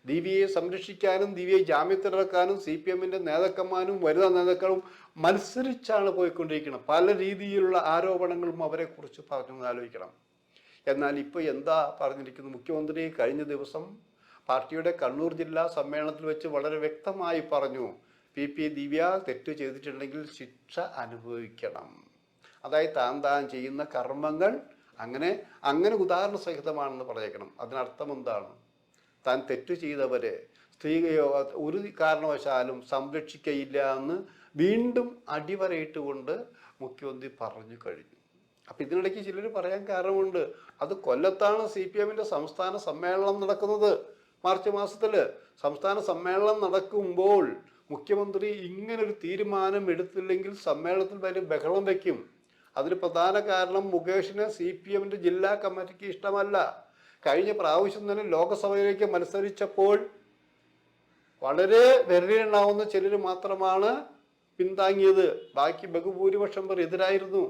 ദിവ്യയെ സംരക്ഷിക്കാനും ദിവ്യയെ ജാമ്യത്തിലിറക്കാനും CPM-ന്റെ നേതാക്കന്മാരും വനിതാ നേതാക്കളും മത്സരിച്ചാണ് പോയിക്കൊണ്ടിരിക്കുന്നത്. പല രീതിയിലുള്ള ആരോപണങ്ങളും അവരെക്കുറിച്ച് പറഞ്ഞു ആലോചിക്കണം. എന്നാൽ ഇപ്പോൾ എന്താ പറഞ്ഞിരിക്കുന്നത്? മുഖ്യമന്ത്രി കഴിഞ്ഞ ദിവസം പാർട്ടിയുടെ കണ്ണൂർ ജില്ലാ സമ്മേളനത്തിൽ വെച്ച് വളരെ വ്യക്തമായി പറഞ്ഞു, PP ദിവ്യ തെറ്റ് ചെയ്തിട്ടുണ്ടെങ്കിൽ ശിക്ഷ അനുഭവിക്കണം. അതായത് താൻ ചെയ്യുന്ന കർമ്മങ്ങൾ അങ്ങനെ ഉദാഹരണ സഹിതമാണെന്ന് പറഞ്ഞേക്കണം. അതിനർത്ഥം എന്താണ്? താൻ തെറ്റ് ചെയ്തവരെ ഒരു കാരണവശാലും സംരക്ഷിക്കയില്ല എന്ന് വീണ്ടും അടിവരയിട്ടുകൊണ്ട് മുഖ്യമന്ത്രി പറഞ്ഞു കഴിഞ്ഞു. അപ്പം ഇതിനിടയ്ക്ക് ചിലർ പറയാൻ കാരണമുണ്ട്. അത് കൊല്ലത്താണ് CPM-ന്റെ സംസ്ഥാന സമ്മേളനം നടക്കുന്നത്. മാർച്ച് മാസത്തിൽ സംസ്ഥാന സമ്മേളനം നടക്കുമ്പോൾ മുഖ്യമന്ത്രി ഇങ്ങനൊരു തീരുമാനം എടുത്തില്ലെങ്കിൽ സമ്മേളനത്തിൽ വലിയ ബഹളം വയ്ക്കും. അതിന് പ്രധാന കാരണം മുകേഷിന് CPM-ന്റെ ജില്ലാ കമ്മിറ്റിക്ക് ഇഷ്ടമല്ല. കഴിഞ്ഞ പ്രാവശ്യം തന്നെ ലോക്സഭയിലേക്ക് മത്സരിച്ചപ്പോൾ വളരെ വിരലിലുണ്ടാവുന്ന ചിലർ മാത്രമാണ് പിന്താങ്ങിയത്. ബാക്കി ബഹുഭൂരിപക്ഷം പേർ എതിരായിരുന്നു.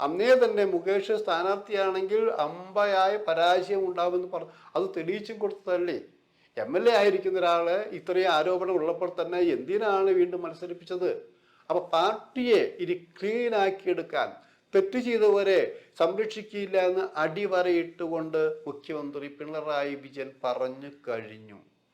അന്നേ തന്നെ മുകേഷ് സ്ഥാനാർത്ഥിയാണെങ്കിൽ അമ്പയായ പരാജയം ഉണ്ടാവുമെന്ന് പറഞ്ഞു. അത് തെളിയിച്ചും കൊടുത്തതല്ലേ. MLA ആയിരിക്കുന്ന ഒരാളെ ഇത്രയും ആരോപണം ഉള്ളപ്പോൾ തന്നെ എന്തിനാണ് വീണ്ടും മത്സരിപ്പിച്ചത്? അപ്പൊ പാർട്ടിയെ ഇനി ക്ലീൻ ആക്കിയെടുക്കാൻ, തെറ്റ് ചെയ്തവരെ സംരക്ഷിക്കില്ല എന്ന് അടിവരയിട്ടുകൊണ്ട് മുഖ്യമന്ത്രി പിണറായി വിജയൻ പറഞ്ഞു കഴിഞ്ഞു.